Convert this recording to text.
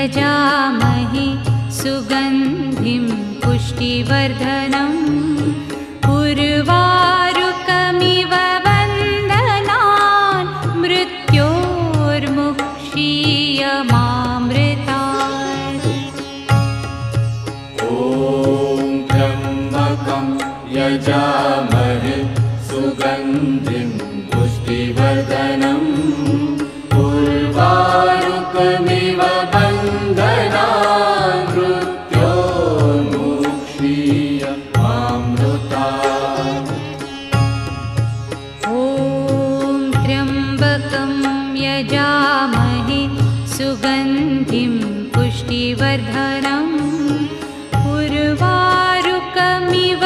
यजामहे सुगन्धिं पुष्टिवर्धनम् उर्वारुकमिव वन्दनान् मृत्योर्मुक्षीयमामृतात्। ॐ त्र्यम्बकं यजामहे सुगन्धिं पुष्टिवर्धनम् उर्वारुकमिव वन्दनान् मृत्योर्मुक्षीयमामृतात्। ॐ त्र्यम्बकं यजामहे सुगन्धिं पुष्टिवर्धनम् उर्वारुकमिव